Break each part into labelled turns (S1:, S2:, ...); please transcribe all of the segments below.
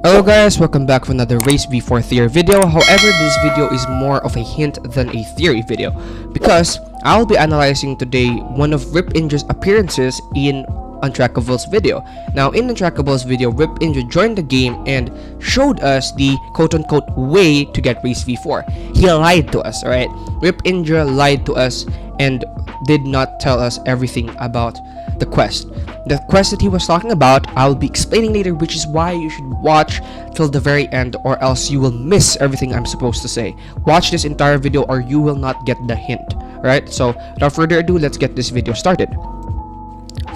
S1: Hello guys, welcome back for another Race V4 theory video. However, this video is more of a hint than a theory video because I'll be analyzing today one of Rip Inju's appearances in Untrackables video. Now in Untrackables video, Rip Inju joined the game and showed us the quote-unquote way to get Race V4. He lied to us, alright? Rip Inju lied to us and did not tell us everything about the quest. The quest that he was talking about, I'll be explaining later, which is why you should watch till the very end or else you will miss everything I'm supposed to say. Watch this entire video or you will not get the hint. Alright, so without further ado, let's get this video started.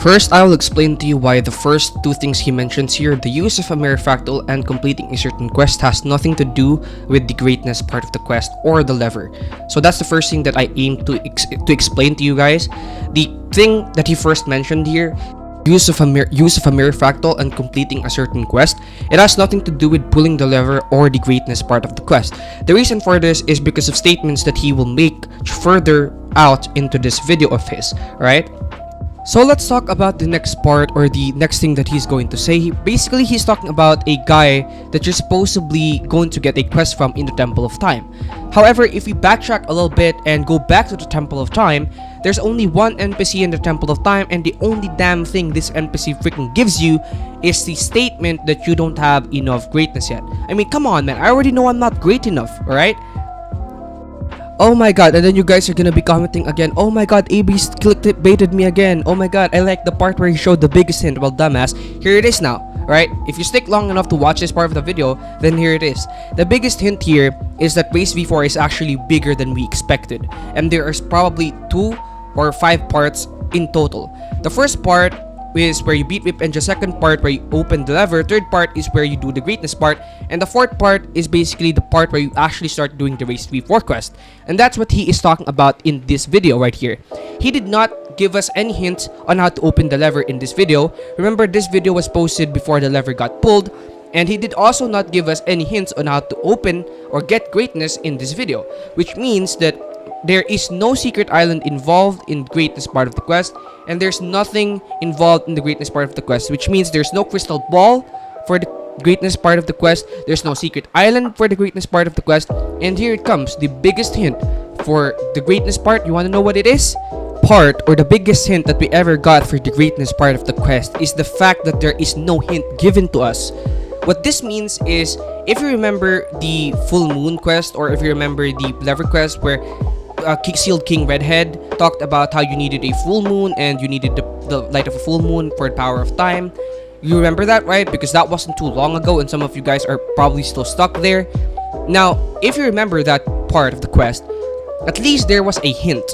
S1: First, I will explain to you why the first two things he mentions here, the use of a mirror fractal and completing a certain quest, has nothing to do with the greatness part of the quest or the lever. So that's the first thing that I aim to explain to you guys. The thing that he first mentioned here, use of a mirror fractal and completing a certain quest, it has nothing to do with pulling the lever or the greatness part of the quest. The reason for this is because of statements that he will make further out into this video of his, right? So let's talk about the next part or the next thing that he's going to say. Basically, he's talking about a guy that you're supposedly going to get a quest from in the Temple of Time. However, if we backtrack a little bit and go back to the Temple of Time, there's only one NPC in the Temple of Time, and the only damn thing this NPC freaking gives you is the statement that you don't have enough greatness yet. I mean, come on, man. I already know I'm not great enough, alright? Oh my god, and then you guys are gonna be commenting again, oh my god, AB clickbaited me again. Oh my god, I like the part where he showed the biggest hint. Well, dumbass, here it is now, right? If you stick long enough to watch this part of the video, then here it is. The biggest hint here is that Race V4 is actually bigger than we expected, and there is probably 2 or 5 parts in total. The first part is where you beat Rip Inju, second part where you open the lever, third part is where you do the greatness part, and the fourth part is basically the part where you actually start doing the Race V4 quest. And that's what he is talking about in this video right here. He did not give us any hints on how to open the lever in this video. Remember, this video was posted before the lever got pulled, and he did also not give us any hints on how to open or get greatness in this video, which means that there is no secret island involved in greatness part of the quest, and there's nothing involved in the greatness part of the quest, which means there's no crystal ball for the greatness part of the quest, there's no secret island for the greatness part of the quest, and here it comes, the biggest hint for the greatness part. You want to know what it is? Part, or the biggest hint that we ever got for the greatness part of the quest, is the fact that there is no hint given to us. What this means is, if you remember the full moon quest, or if you remember the lever quest where Sealed King Redhead talked about how you needed a full moon and you needed the light of a full moon for the power of time. You remember that, right? Because that wasn't too long ago and some of you guys are probably still stuck there. Now, if you remember that part of the quest, at least there was a hint.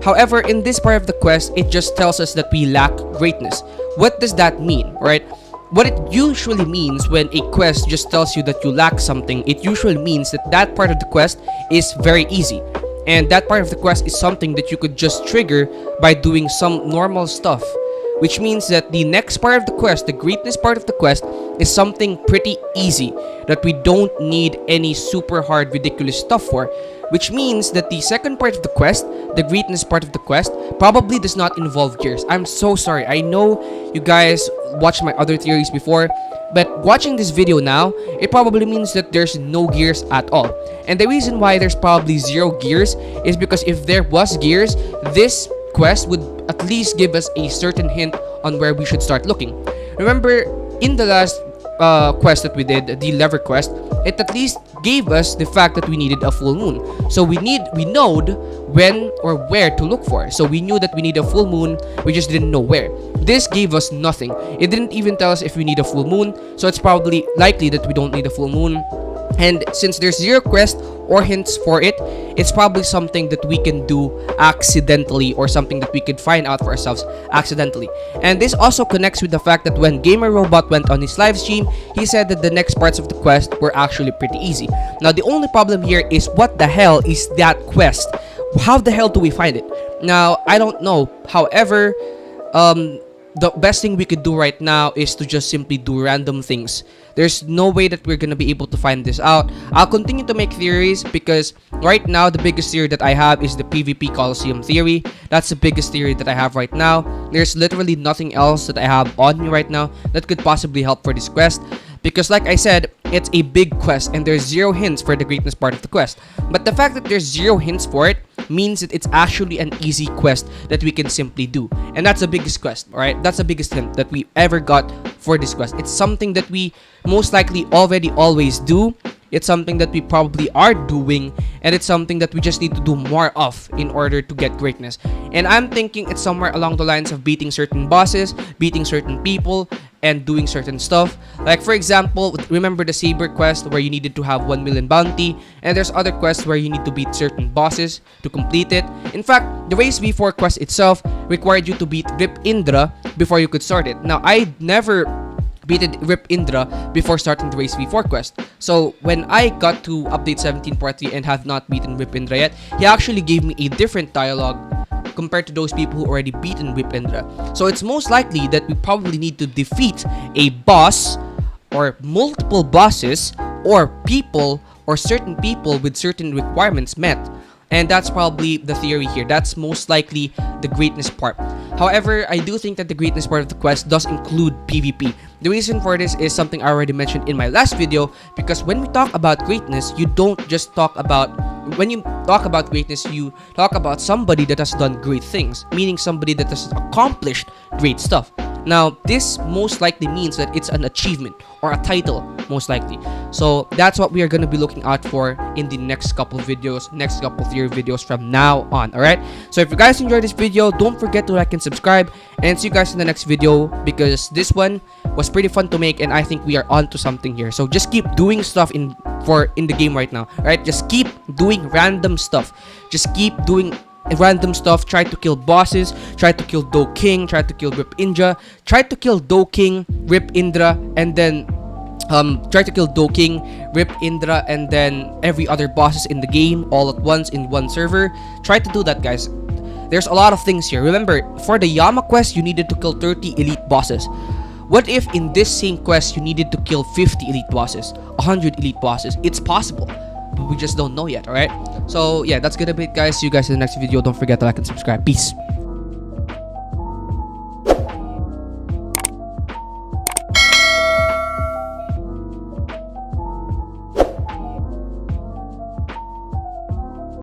S1: However, in this part of the quest, it just tells us that we lack greatness. What does that mean, right? What it usually means when a quest just tells you that you lack something, it usually means that that part of the quest is very easy. And that part of the quest is something that you could just trigger by doing some normal stuff. Which means that the next part of the quest, the greatness part of the quest, is something pretty easy that we don't need any super hard, ridiculous stuff for. Which means that the second part of the quest, the greatness part of the quest, probably does not involve gears. I'm so sorry. I know you guys watched my other theories before, but watching this video now, it probably means that there's no gears at all. And the reason why there's probably 0 gears is because if there was gears, this quest would at least give us a certain hint on where we should start looking. Remember, in the last quest that we did, the lever quest, it at least gave us the fact that we needed a full moon. So we knowed when or where to look for. So we knew that we need a full moon, we just didn't know where. This gave us nothing. It didn't even tell us if we need a full moon, so it's probably likely that we don't need a full moon. And since there's 0 quest or hints for it, it's probably something that we can do accidentally or something that we could find out for ourselves accidentally. And this also connects with the fact that when Gamer Robot went on his live stream, he said that the next parts of the quest were actually pretty easy. Now, the only problem here is, what the hell is that quest? How the hell do we find it? Now, I don't know. However, the best thing we could do right now is to just simply do random things. There's no way that we're gonna be able to find this out. I'll continue to make theories because right now the biggest theory that I have is the PvP Coliseum theory. That's the biggest theory that I have right now. There's literally nothing else that I have on me right now that could possibly help for this quest. Because like I said, it's a big quest and there's zero hints for the greatness part of the quest. But the fact that there's zero hints for it means that it's actually an easy quest that we can simply do. And that's the biggest quest, alright? That's the biggest hint that we ever got for this quest. It's something that we most likely already always do. It's something that we probably are doing, and it's something that we just need to do more of in order to get greatness. And I'm thinking it's somewhere along the lines of beating certain bosses, beating certain people, and doing certain stuff. Like for example, remember the Saber quest where you needed to have 1 million bounty, and there's other quests where you need to beat certain bosses to complete it. In fact, the Race V4 quest itself required you to beat Rip Indra before you could start it. Now, I never beaten Rip Indra before starting the Race V4 quest. So when I got to update 17.3 and have not beaten Rip Indra yet, he actually gave me a different dialogue compared to those people who already beaten Rip Indra. So it's most likely that we probably need to defeat a boss or multiple bosses or people or certain people with certain requirements met. And that's probably the theory here. That's most likely the greatness part. However, I do think that the greatness part of the quest does include PvP. The reason for this is something I already mentioned in my last video, because when we talk about greatness, you don't just talk about, when you talk about greatness, you talk about somebody that has done great things, meaning somebody that has accomplished great stuff. Now, this most likely means that it's an achievement or a title, most likely. So that's what we are going to be looking out for in the next couple videos, next couple theory videos from now on, alright? So if you guys enjoyed this video, don't forget to like and subscribe, and see you guys in the next video, because this one was pretty fun to make, and I think we are on to something here. So just keep doing stuff in the game right now, right? Just keep doing random stuff. Just keep doing random stuff. Try to kill bosses, try to kill Do King, try to kill Rip Indra, try to kill Do King, Rip Indra, and then try to kill Do King, Rip Indra, and then every other bosses in the game all at once in one server. Try to do that, guys. There's a lot of things here. Remember, for the Yama quest, you needed to kill 30 elite bosses. What if in this same quest you needed to kill 50 elite bosses, 100 elite bosses? It's possible, but we just don't know yet, alright? So yeah, that's gonna be it, guys. See you guys in the next video. Don't forget to like and subscribe. Peace.